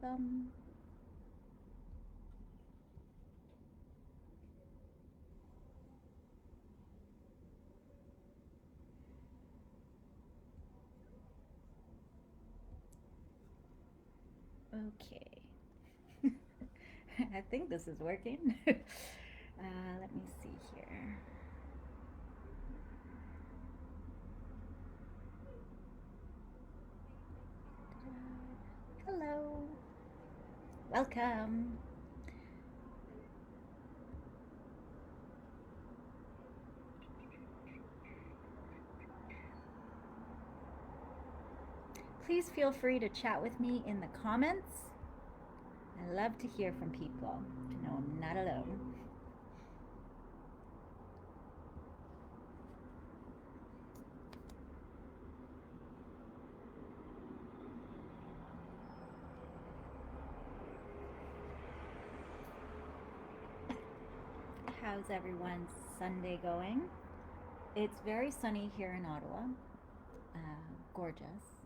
welcome. Okay. I think this is working. Let me see here. Hello. Welcome. Please feel free to chat with me in the comments. I love to hear from people to know I'm not alone. How's everyone's Sunday going? It's very sunny here in Ottawa. Gorgeous.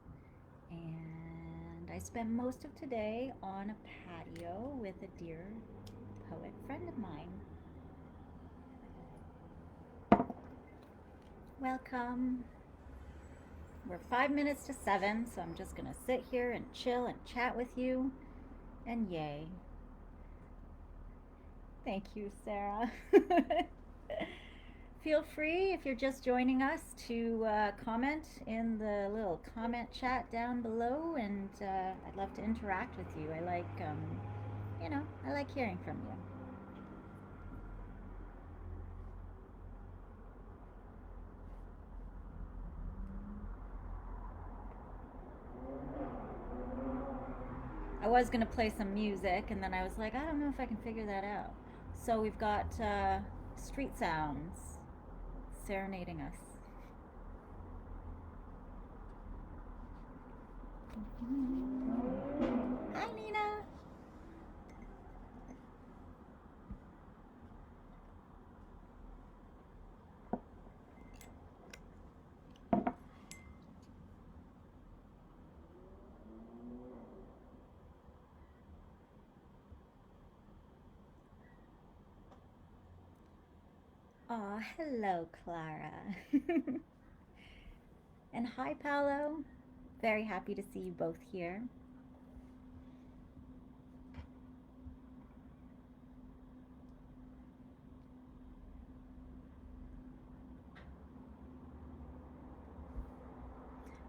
And I spent most of today on a patio with a dear poet friend of mine. Welcome. We're 5 minutes to 7, so I'm just going to sit here and chill and chat with you. And yay. Thank you, Sarah. Feel free, if you're just joining us, to comment in the little comment chat down below, and I'd love to interact with you. I like, I like hearing from you. I was going to play some music, and then I was like, I don't know if I can figure that out. So we've got street sounds serenading us. Hi, Nina. Oh, hello, Clara. And hi, Paolo. Very happy to see you both here.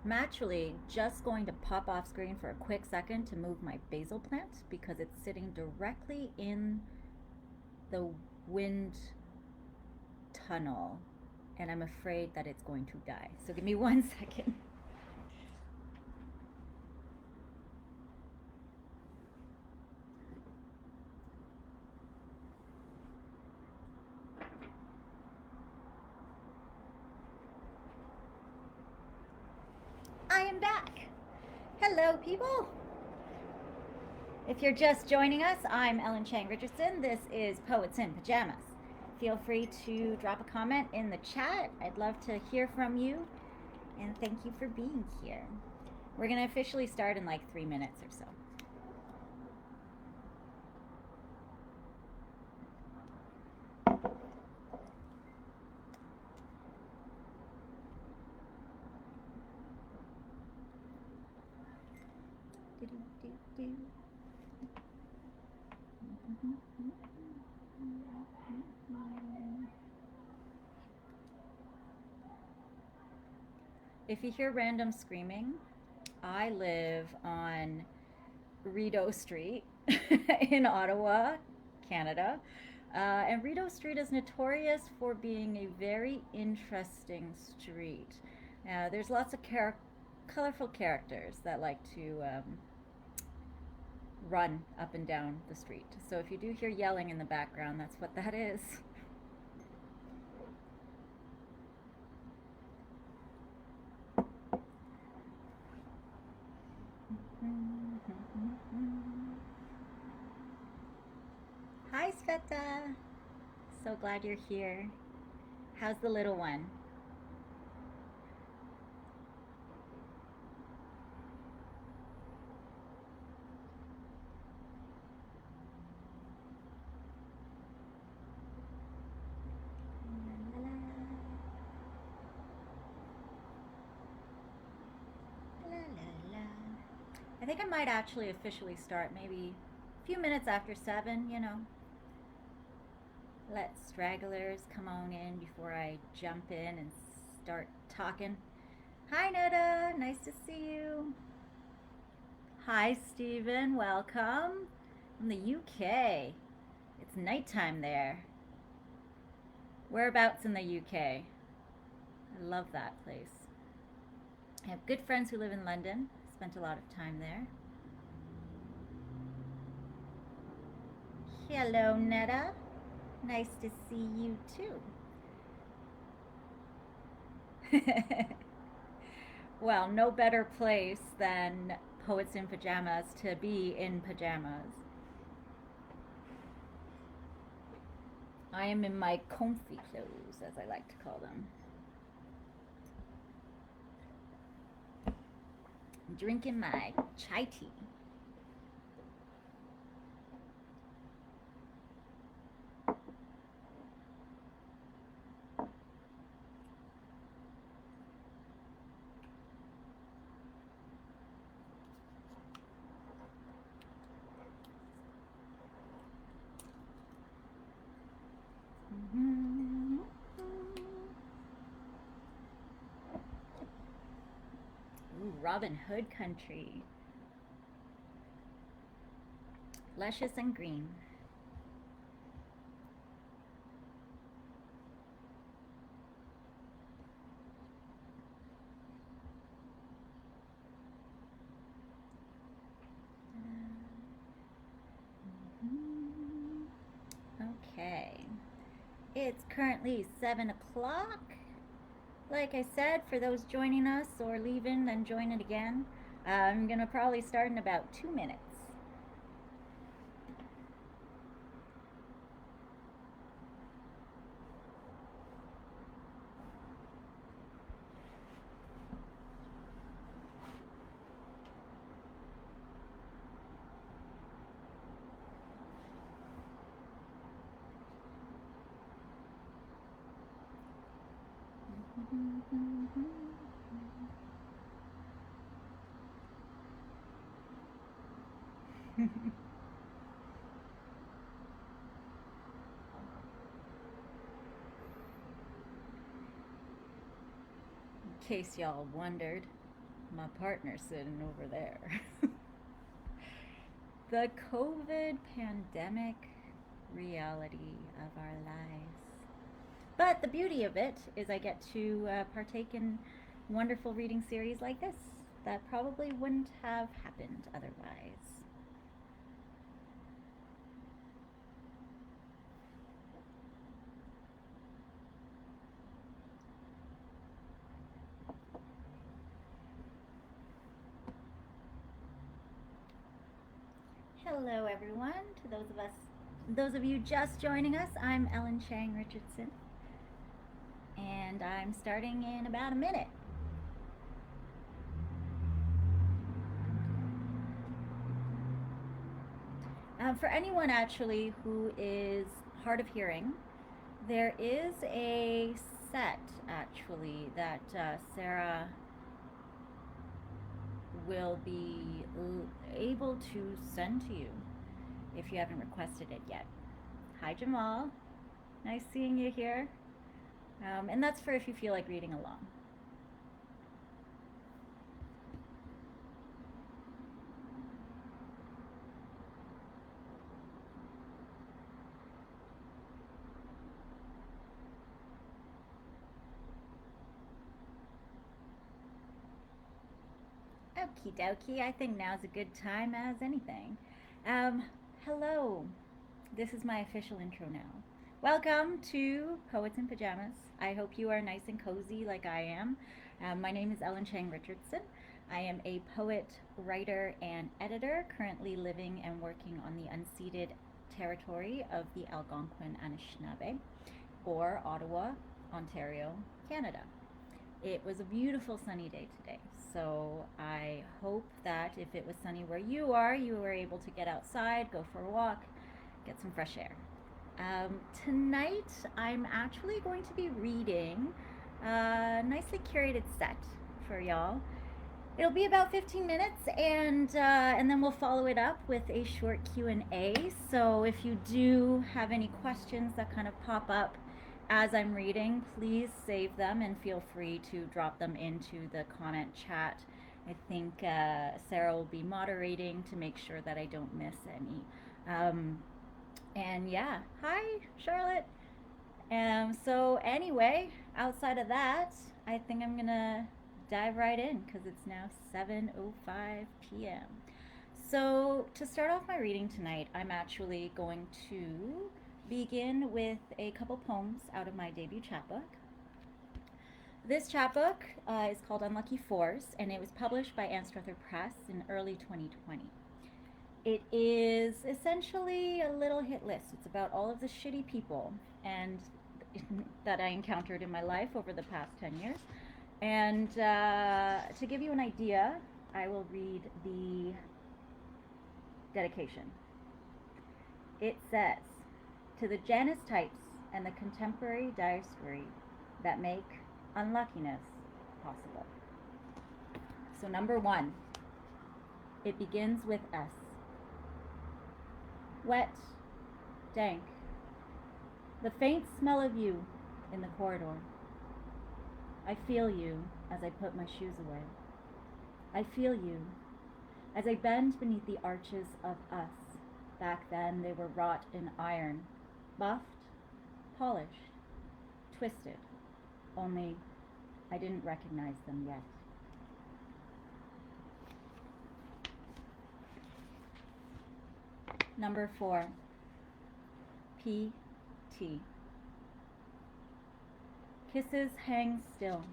I'm actually just going to pop off screen for a quick second to move my basil plant because it's sitting directly in the wind tunnel and I'm afraid that it's going to die. So give me 1 second. I am back. Hello, people. If you're just joining us, I'm Ellen Chang-Richardson. This is Poets in Pajamas. Feel free to drop a comment in the chat. I'd love to hear from you, and thank you for being here. We're going to officially start in like 3 minutes or so. If you hear random screaming, I live on Rideau Street in Ottawa, Canada. And Rideau Street is notorious for being a very interesting street. There's lots of colorful characters that like to run up and down the street. So if you do hear yelling in the background, that's what that is. Hi, Sveta. So glad you're here. How's the little one? think I might actually officially start maybe a few minutes after 7, you know. Let stragglers come on in before I jump in and start talking. Hi, Netta. Nice to see you. Hi, Stephen. Welcome from the UK. It's nighttime there. Whereabouts in the UK? I love that place. I have good friends who live in London. Spent a lot of time there. Hello, Netta. Nice to see you too. Well, no better place than Poets in Pajamas to be in pajamas. I am in my comfy clothes, as I like to call them. I'm drinking my chai tea. Ooh, Robin Hood country. Luscious and green. Okay. It's currently 7 o'clock. Like I said, for those joining us or leaving, then join it again. I'm going to probably start in about 2 minutes. In case y'all wondered, my partner's sitting over there. The COVID pandemic reality of our lives. But the beauty of it is I get to partake in wonderful reading series like this that probably wouldn't have happened otherwise. Hello everyone, to those of you just joining us, I'm Ellen Chang-Richardson, and I'm starting in about a minute. For anyone actually who is hard of hearing, there is a set actually that Sarah will be able to send to you if you haven't requested it yet. Hi Jamal, nice seeing you here. And that's for if you feel like reading along. Okie dokie, I think now's a good time as anything. Hello, this is my official intro now. Welcome to Poets in Pajamas. I hope you are nice and cozy like I am. My name is Ellen Chang-Richardson. I am a poet, writer, and editor currently living and working on the unceded territory of the Algonquin Anishinaabe, or Ottawa, Ontario, Canada. It was a beautiful sunny day today, so I hope that if it was sunny where you are, you were able to get outside, go for a walk, get some fresh air. Tonight I'm actually going to be reading a nicely curated set for y'all. It'll be about 15 minutes, and then we'll follow it up with a short Q&A. So if you do have any questions that kind of pop up as I'm reading, please save them and feel free to drop them into the comment chat. I think Sarah will be moderating to make sure that I don't miss any. And yeah, hi Charlotte. So anyway, outside of that, I think I'm gonna dive right in because it's now 7:05 p.m. So to start off my reading tonight, I'm actually going to begin with a couple poems out of my debut chapbook. This chapbook is called Unlucky Force, and it was published by Anstruther Press in early 2020. It is essentially a little hit list. It's about all of the shitty people and that I encountered in my life over the past 10 years. And to give you an idea, I will read the dedication. It says, to the Janus types and the contemporary diaspora that make unluckiness possible. So number 1, it begins with S. Wet, dank, the faint smell of you in the corridor. I feel you as I put my shoes away. I feel you as I bend beneath the arches of us. Back then they were wrought in iron, buffed, polished, twisted, only I didn't recognize them yet. Number 4, P.T. Kisses hang still,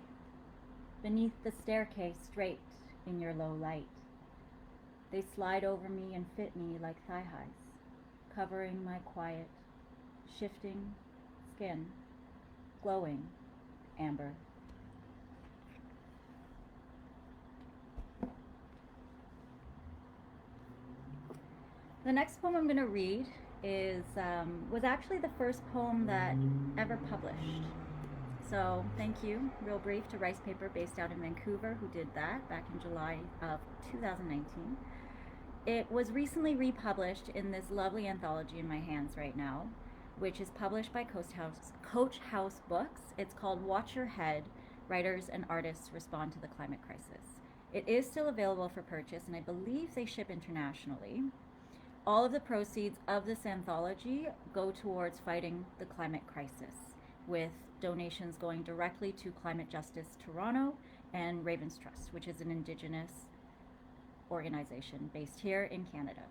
beneath the staircase draped in your low light. They slide over me and fit me like thigh highs, covering my quiet, shifting skin, glowing amber. The next poem I'm going to read was actually the first poem that ever published. So thank you, real brief, to Rice Paper based out in Vancouver who did that back in July of 2019. It was recently republished in this lovely anthology in my hands right now, which is published by Coach House Books. It's called Watch Your Head, Writers and Artists Respond to the Climate Crisis. It is still available for purchase, and I believe they ship internationally. All of the proceeds of this anthology go towards fighting the climate crisis, with donations going directly to Climate Justice Toronto and Ravens Trust, which is an Indigenous organization based here in Canada.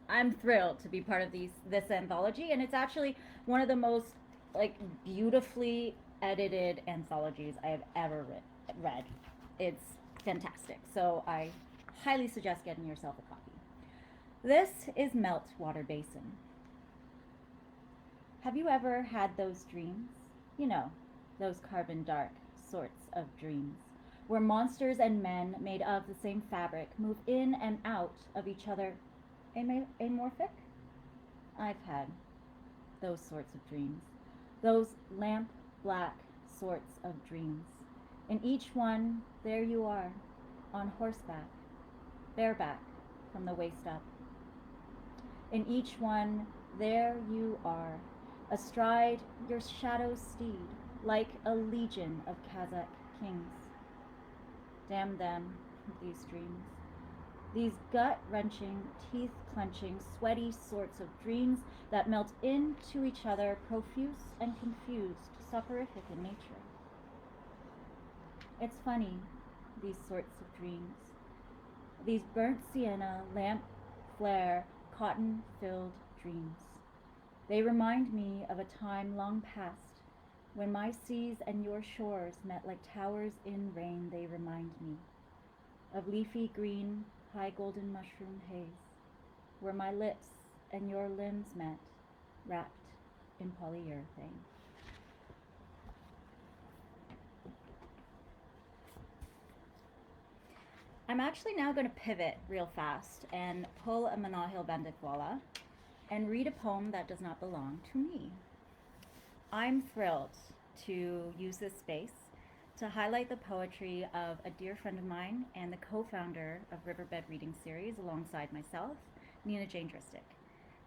I'm thrilled to be part of this anthology, and it's actually one of the most beautifully edited anthologies I have ever read. It's fantastic, so I highly suggest getting yourself a copy. This is Meltwater Basin. Have you ever had those dreams? You know, those carbon dark sorts of dreams, where monsters and men made of the same fabric move in and out of each other. Amorphic? I've had those sorts of dreams. Those lamp black sorts of dreams. In each one, there you are, on horseback, bareback from the waist up. In each one, there you are, astride your shadow steed, like a legion of Kazakh kings. Damn them, these dreams. These gut-wrenching, teeth-clenching, sweaty sorts of dreams that melt into each other, profuse and confused, soporific in nature. It's funny, these sorts of dreams. These burnt sienna, lamp flare, cotton-filled dreams. They remind me of a time long past, when my seas and your shores met like towers in rain. They remind me of leafy green, high golden mushroom haze, where my lips and your limbs met, wrapped in polyurethane. I'm actually now going to pivot real fast and pull a Manahil Bandikwala and read a poem that does not belong to me. I'm thrilled to use this space to highlight the poetry of a dear friend of mine and the co-founder of Riverbed Reading Series alongside myself, Nina Jane Dristic.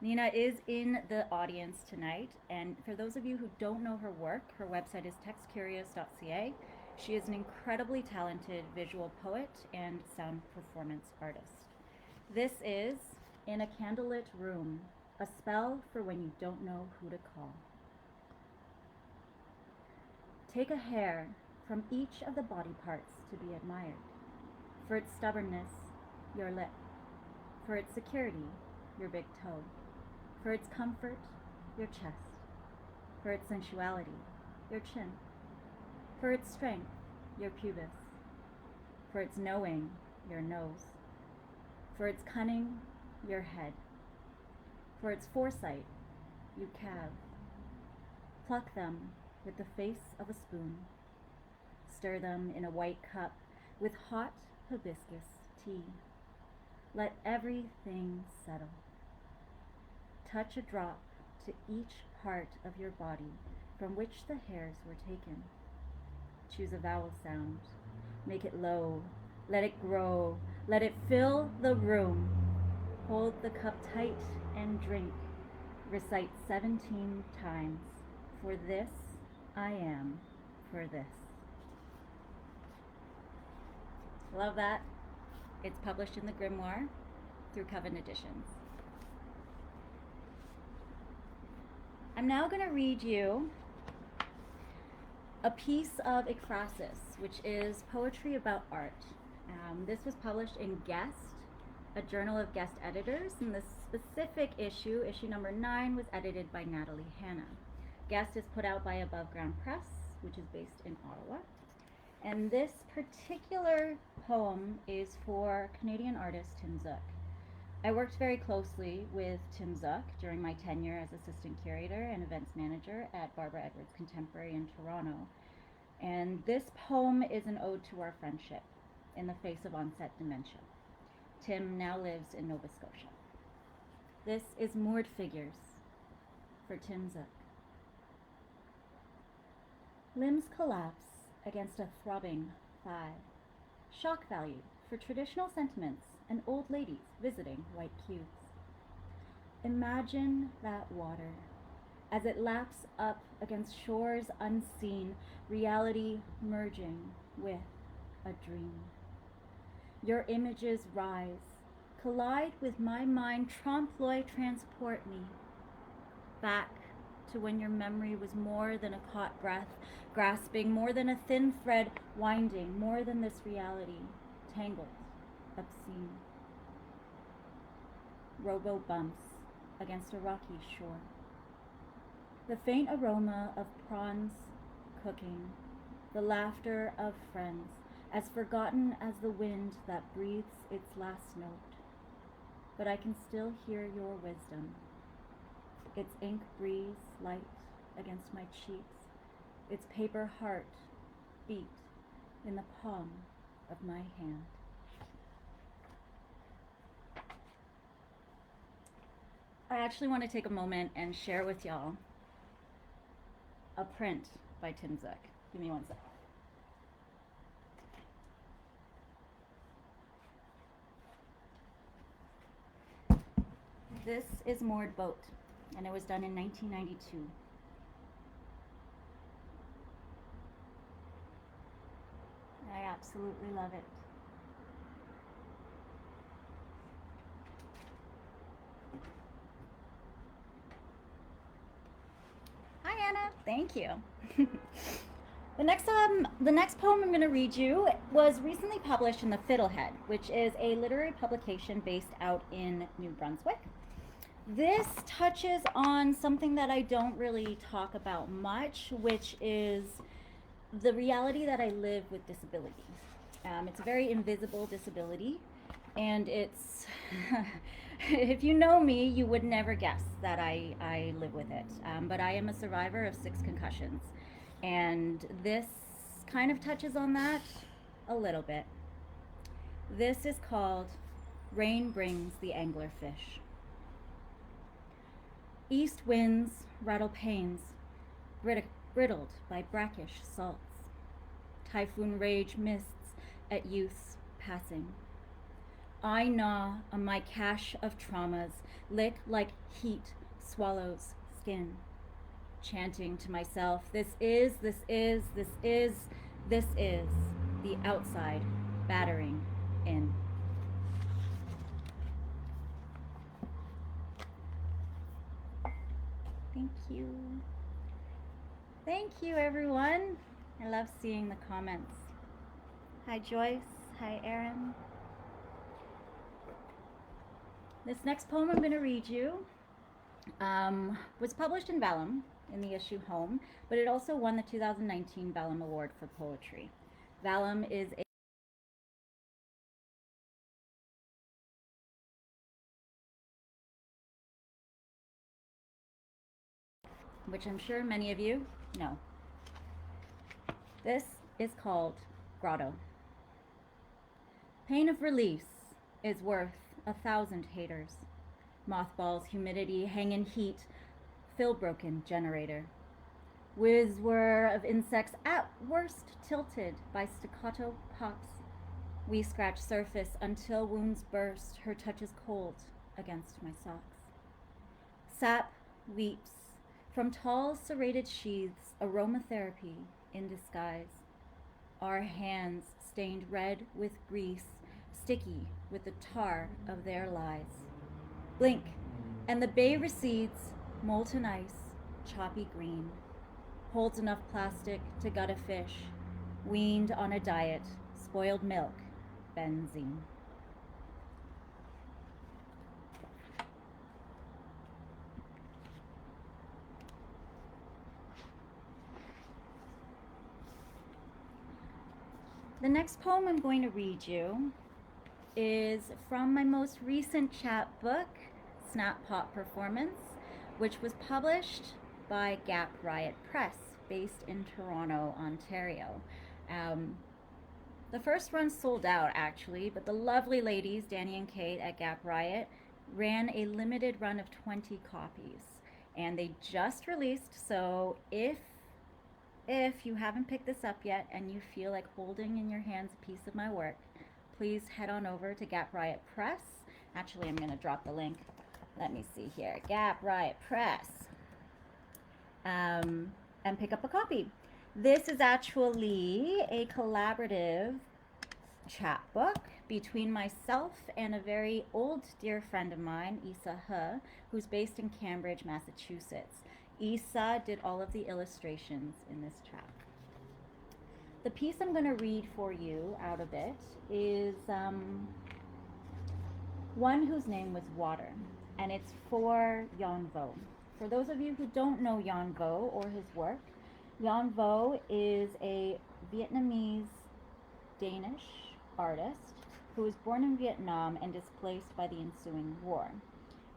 Nina is in the audience tonight, and for those of you who don't know her work, her website is textcurious.ca. She is an incredibly talented visual poet and sound performance artist. This is In a Candlelit Room, a spell for when you don't know who to call. Take a hair from each of the body parts to be admired. For its stubbornness, your lip. For its security, your big toe. For its comfort, your chest. For its sensuality, your chin. For its strength, your pubis. For its knowing, your nose. For its cunning, your head. For its foresight, you calve. Pluck them with the face of a spoon. Stir them in a white cup with hot hibiscus tea. Let everything settle. Touch a drop to each part of your body from which the hairs were taken. Choose a vowel sound. Make it low. Let it grow. Let it fill the room. Hold the cup tight and drink. Recite 17 times. For this I am, for this. Love that. It's published in the Grimoire through Coven Editions. I'm now going to read you a piece of Ekphrasis, which is poetry about art. This was published in Guest, a journal of guest editors, and the specific issue number 9, was edited by Natalie Hanna. Guest is put out by Above Ground Press, which is based in Ottawa. And this particular poem is for Canadian artist Tim Zook. I worked very closely with Tim Zook during my tenure as assistant curator and events manager at Barbara Edwards Contemporary in Toronto. And this poem is an ode to our friendship in the face of onset dementia. Tim now lives in Nova Scotia. This is Moored Figures for Tim Zook. Limbs collapse against a throbbing thigh. Shock value for traditional sentiments and old ladies visiting white cubes. Imagine that water as it laps up against shores unseen, reality merging with a dream. Your images rise, collide with my mind, trompe-l'oeil transport me back to when your memory was more than a caught breath, grasping, more than a thin thread winding, more than this reality, tangled, obscene. Rowboat bumps against a rocky shore. The faint aroma of prawns cooking, the laughter of friends, as forgotten as the wind that breathes its last note. But I can still hear your wisdom, its ink breeze light against my cheeks, its paper heart beat in the palm of my hand. I actually want to take a moment and share with y'all a print by Tim Zook. Give me one sec. This is Moored Boat, and it was done in 1992. I absolutely love it. Hi, Anna. Thank you. The next poem I'm going to read you was recently published in The Fiddlehead, which is a literary publication based out in New Brunswick. This touches on something that I don't really talk about much, which is the reality that I live with disability. It's a very invisible disability, and it's, if you know me, you would never guess that I live with it. But I am a survivor of 6 concussions, and this kind of touches on that a little bit. This is called Rain Brings the Anglerfish. East winds rattle panes, brittled by brackish salts. typhoon rage mists at youth's passing. I gnaw on my cache of traumas, lick like heat swallows skin, chanting to myself, this is the outside battering in. Thank you. Thank you, everyone. I love seeing the comments. Hi, Joyce. Hi, Erin. This next poem I'm going to read you was published in Vellum in the issue Home, but it also won the 2019 Vellum Award for Poetry. Vellum is a which I'm sure many of you know. This is called Grotto. Pain of release is worth 1,000 haters. Mothballs, humidity, hang in heat, fill broken generator. Whiz-whir of insects at worst tilted by staccato pops. We scratch surface until wounds burst, her touch is cold against my socks. Sap weeps from tall serrated sheaths, aromatherapy in disguise. Our hands stained red with grease, sticky with the tar of their lies. Blink, and the bay recedes, molten ice, choppy green. Holds enough plastic to gut a fish, weaned on a diet, spoiled milk, benzene. The next poem I'm going to read you is from my most recent chapbook, Snap Pop Performance, which was published by Gap Riot Press, based in Toronto, Ontario. The first run sold out, actually, but the lovely ladies, Danny and Kate at Gap Riot, ran a limited run of 20 copies. And they just released, so if you haven't picked this up yet and you feel like holding in your hands a piece of my work, please head on over to Gap Riot Press. Actually, I'm going to drop the link. Let me see here. Gap Riot Press. And pick up a copy. This is actually a collaborative chapbook between myself and a very old dear friend of mine, Isa He, who's based in Cambridge, Massachusetts. Isa did all of the illustrations in this chap. The piece I'm going to read for you out of it is one whose name was Water, and it's for Yon Vo. For those of you who don't know Yon Vo or his work, Yon Vo is a Vietnamese Danish artist who was born in Vietnam and displaced by the ensuing war.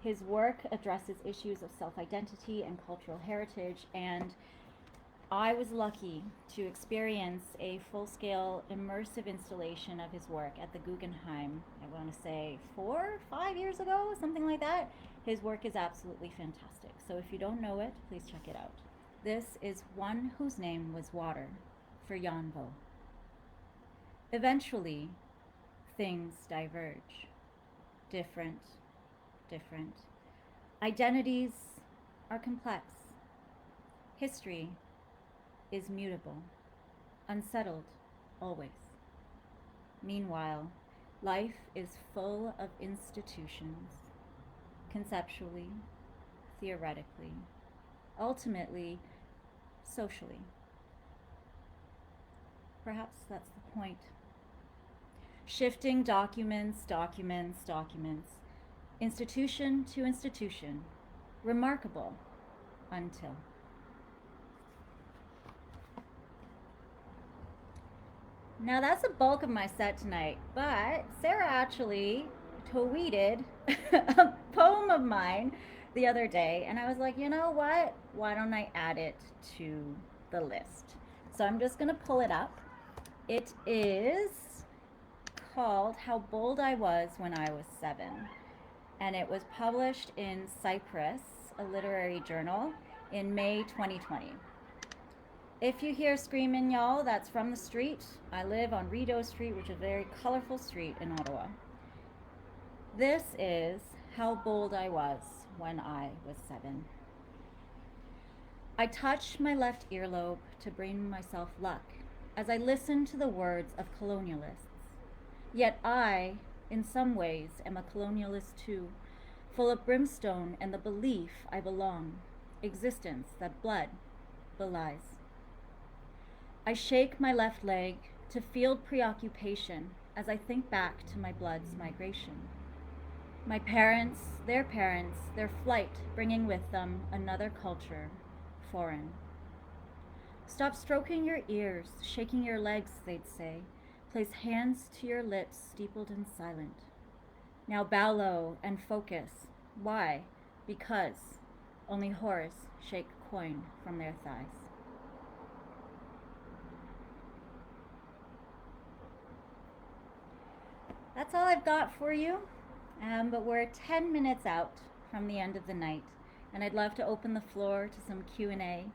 His work addresses issues of self-identity and cultural heritage, and I was lucky to experience a full-scale immersive installation of his work at the Guggenheim, I want to say 4 or 5 years ago, something like that. His work is absolutely fantastic. So if you don't know it, please check it out. This is One Whose Name Was Water for Yon Vo. Eventually, things diverge. Different. Identities are complex. History is mutable, unsettled always. Meanwhile, life is full of institutions, conceptually, theoretically, ultimately, socially. Perhaps that's the point. Shifting documents, institution to institution, remarkable until. Now that's the bulk of my set tonight, but Sarah actually tweeted a poem of mine the other day, and I was like, you know what? Why don't I add it to the list? So I'm just gonna pull it up. It is called How Bold I Was When I Was 7, and it was published in Cyprus, a literary journal, in May 2020. If you hear screaming, y'all, that's from the street. I live on Rideau Street, which is a very colorful street in Ottawa. This is how bold I was when I was 7. I touched my left earlobe to bring myself luck as I listened to the words of colonialists. Yet I, in some ways, am a colonialist too, full of brimstone and the belief I belong, existence that blood belies. I shake my left leg to field preoccupation as I think back to my blood's migration. My parents, their flight, bringing with them another culture, foreign. Stop stroking your ears, shaking your legs, they'd say. Place hands to your lips, steepled and silent. Now bow low and focus. Why? Because only whores shake coin from their thighs. That's all I've got for you, but we're 10 minutes out from the end of the night, and I'd love to open the floor to some Q&A.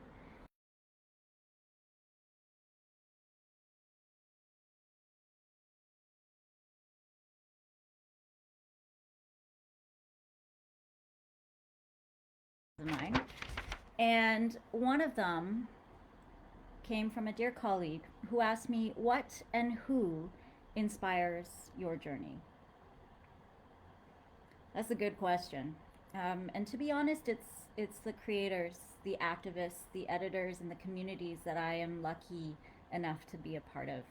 Mine. And one of them came from a dear colleague who asked me, what and who inspires your journey? That's a good question. And to be honest, it's the creators, the activists, the editors, and the communities that I am lucky enough to be a part of.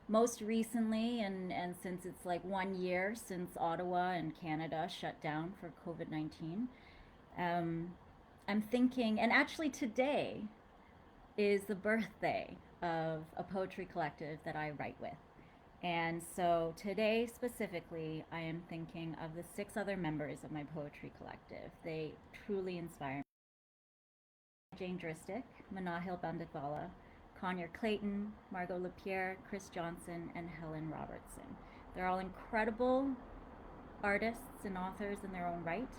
Most recently, and since it's like 1 year since Ottawa and Canada shut down for COVID-19, I'm thinking, and actually today is the birthday of a poetry collective that I write with. And so today specifically, I am thinking of the 6 other members of my poetry collective. They truly inspire me. Jane Dristic, Manahil Bandagwala, Conyer Clayton, Margot Lapierre, Chris Johnson, and Helen Robertson. They're all incredible artists and authors in their own right.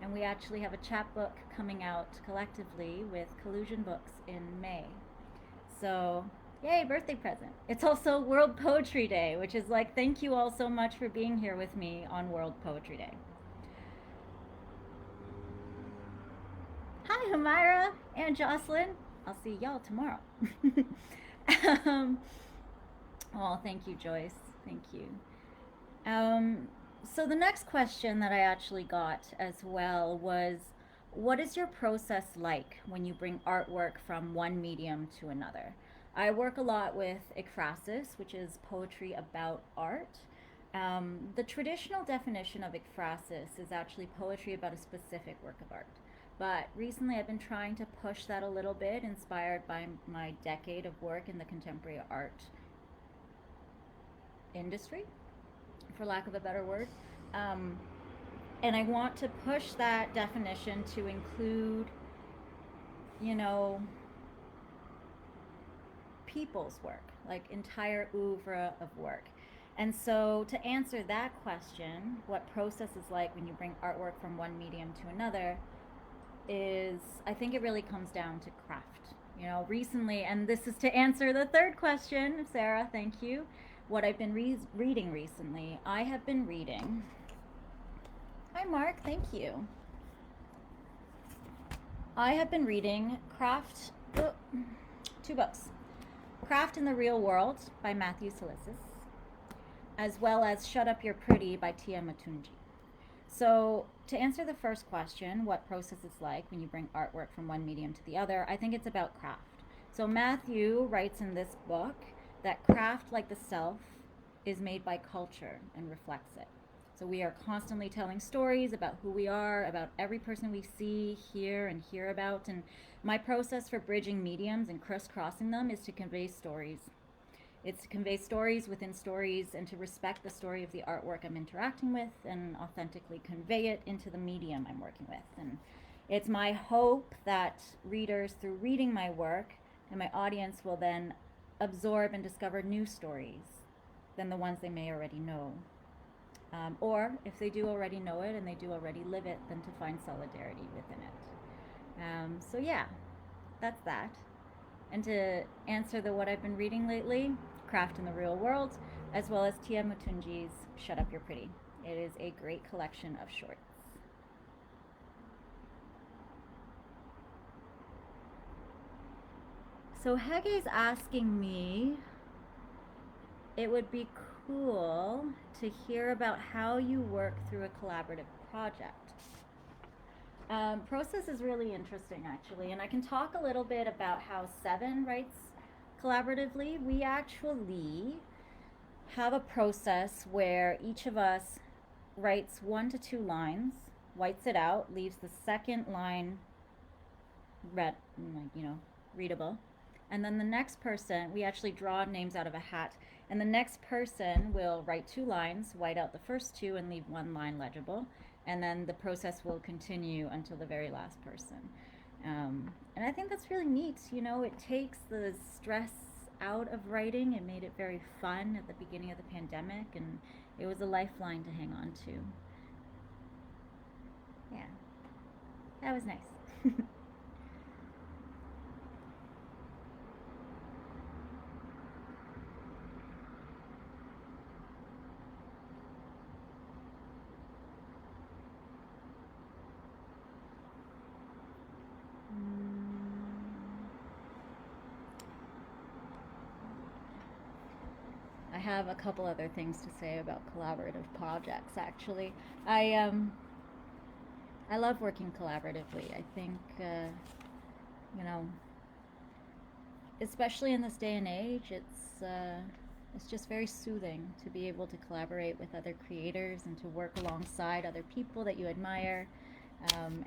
And we actually have a chapbook coming out collectively with Collusion Books in May. So, yay, birthday present. It's also World Poetry Day, which is like, thank you all so much for being here with me on World Poetry Day. Hi, Humaira and Jocelyn. I'll see y'all tomorrow. Oh, thank you, Joyce. Thank you. So the next question that I actually got as well was, what is your process like when you bring artwork from one medium to another? I work a lot with Ekphrasis, which is poetry about art. The traditional definition of Ekphrasis is actually poetry about a specific work of art. But recently I've been trying to push that a little bit, inspired by my decade of work in the contemporary art industry, for lack of a better word. And I want to push that definition to include, people's work, like entire oeuvre of work. And so to answer that question, what process is like when you bring artwork from one medium to another, is, I think it really comes down to craft. Recently, and this is to answer the third question, Sarah, thank you. What I've been reading recently. I have been reading. Hi, Mark. Thank you. I have been reading 2 books. Craft in the Real World by Matthew Salisis, as well as Shut Up You're Pretty by Tia Matunji. So to answer the first question, what process is like when you bring artwork from one medium to the other, I think it's about craft. So Matthew writes in this book that craft, like the self, is made by culture and reflects it. So we are constantly telling stories about who we are, about every person we see, hear, and hear about. And my process for bridging mediums and crisscrossing them is to convey stories. It's to convey stories within stories and to respect the story of the artwork I'm interacting with and authentically convey it into the medium I'm working with. And it's my hope that readers, through reading my work, and my audience will then absorb and discover new stories than the ones they may already know. Or if they do already know it and they do already live it, then to find solidarity within it. So yeah, that's that. and to answer the what I've been reading lately, Craft in the Real World, as well as Tia Mutunji's Shut Up You're Pretty. It is a great collection of shorts. So Hege's asking me, it would be cool to hear about how you work through a collaborative project. Process is really interesting, actually, and I can talk a little bit about how Seven writes collaboratively. We actually have a process where each of us writes 1 to 2 lines, whites it out, leaves the second line read, readable, and then the next person, we actually draw names out of a hat, and the next person will write 2 lines, white out the first 2, and leave 1 line legible, and then the process will continue until the very last person. And I think that's really neat. It takes the stress out of writing. It made it very fun at the beginning of the pandemic, and it was a lifeline to hang on to. Yeah, that was nice. I have a couple other things to say about collaborative projects. Actually, I love working collaboratively. I think you know, especially in this day and age, it's just very soothing to be able to collaborate with other creators and to work alongside other people that you admire.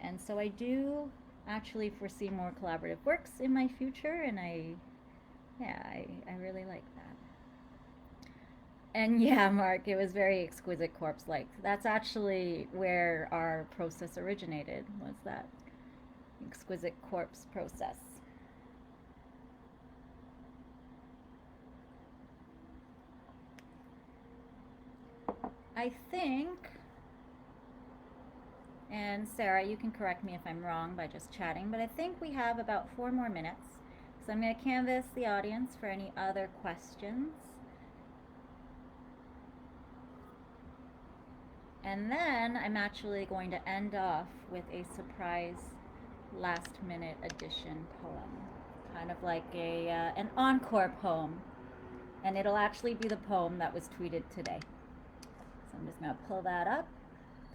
And so I do actually foresee more collaborative works in my future, and I really like that. And yeah, Mark, it was very exquisite corpse like. That's actually where our process originated, was that exquisite corpse process. I think, and Sarah, you can correct me if I'm wrong by just chatting, but I think we have about 4 more minutes. So I'm going to canvass the audience for any other questions. And then I'm actually going to end off with a surprise last minute addition poem, kind of like an encore poem. And it'll actually be the poem that was tweeted today. So I'm just going to pull that up.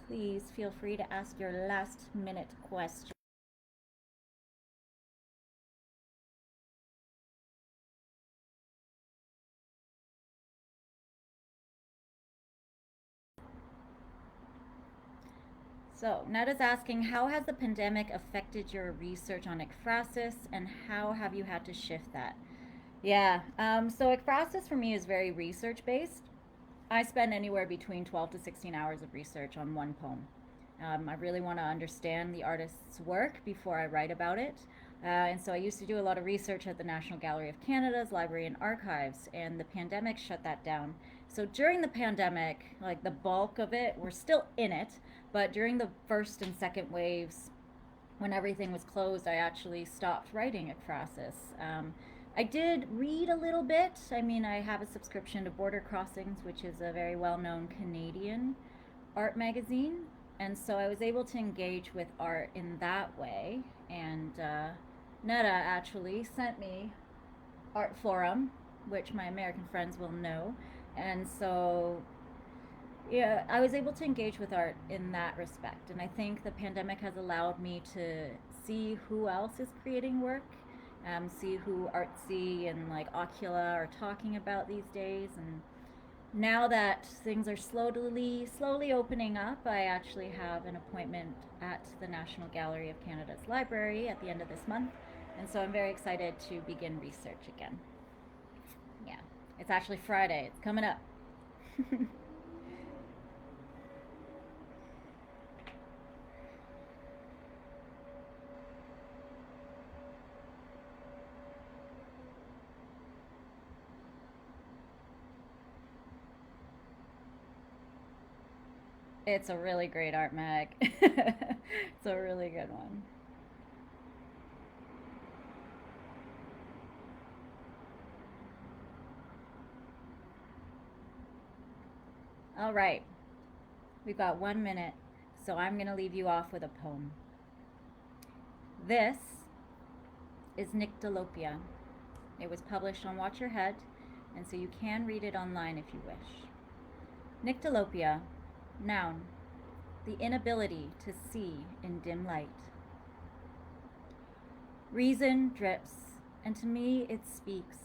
Please feel free to ask your last minute question. So Ned is asking, how has the pandemic affected your research on ekphrasis, and how have you had to shift that? Yeah, so ekphrasis for me is very research based. I spend anywhere between 12 to 16 hours of research on one poem. I really want to understand the artist's work before I write about it. And so I used to do a lot of research at the National Gallery of Canada's Library and Archives, and the pandemic shut that down. So during the pandemic, like the bulk of it, we're still in it, but during the first and second waves, when everything was closed, I actually stopped writing ekphrasis. I did read a little bit. I mean, I have a subscription to Border Crossings, which is a very well-known Canadian art magazine, and so I was able to engage with art in that way. And Netta actually sent me Art Forum, which my American friends will know, and so yeah, I was able to engage with art in that respect. And I think the pandemic has allowed me to see who else is creating work, see who Artsy and like Ocula are talking about these days. And now that things are slowly opening up, I actually have an appointment at the National Gallery of Canada's library at the end of this month. And so I'm very excited to begin research again. Yeah, it's actually Friday. It's coming up. It's a really great art mag. It's a really good one. All right, we've got 1 minute, so I'm going to leave you off with a poem. This is Nyctalopia. It was published on Watch Your Head, and so you can read it online if you wish. Nyctalopia, noun, the inability to see in dim light. Reason drips, and to me it speaks.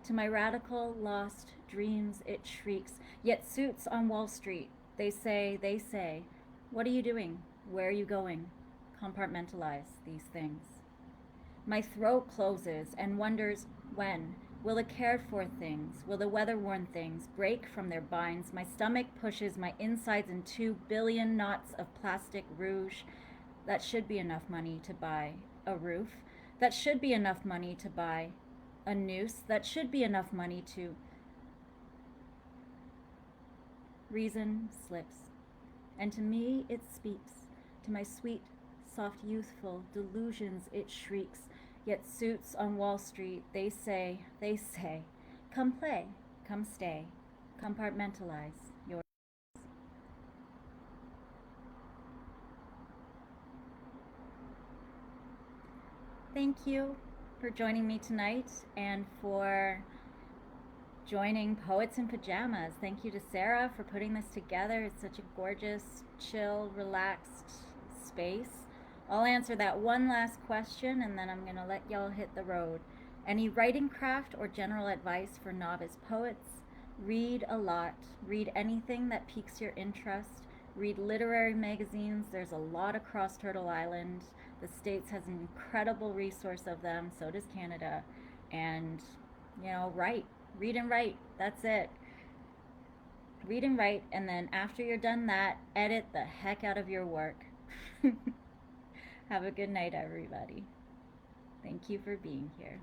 To my radical, lost dreams it shrieks. Yet suits on Wall Street, they say, what are you doing? Where are you going? Compartmentalize these things. My throat closes and wonders when. Will the cared for things, will the weather-worn things break from their binds? My stomach pushes my insides in 2 billion knots of plastic rouge. That should be enough money to buy a roof. That should be enough money to buy a noose. That should be enough money to... Reason slips, and to me it speaks. To my sweet, soft, youthful delusions it shrieks. Yet suits on Wall Street, they say, come play, come stay, compartmentalize your... Thank you for joining me tonight and for joining Poets in Pajamas. Thank you to Sarah for putting this together. It's such a gorgeous, chill, relaxed space. I'll answer that one last question and then I'm going to let y'all hit the road. Any writing craft or general advice for novice poets? Read a lot. Read anything that piques your interest. Read literary magazines. There's a lot across Turtle Island. The States has an incredible resource of them. So does Canada. And, write. Read and write. That's it. Read and write. And then after you're done that, edit the heck out of your work. Have a good night, everybody. Thank you for being here.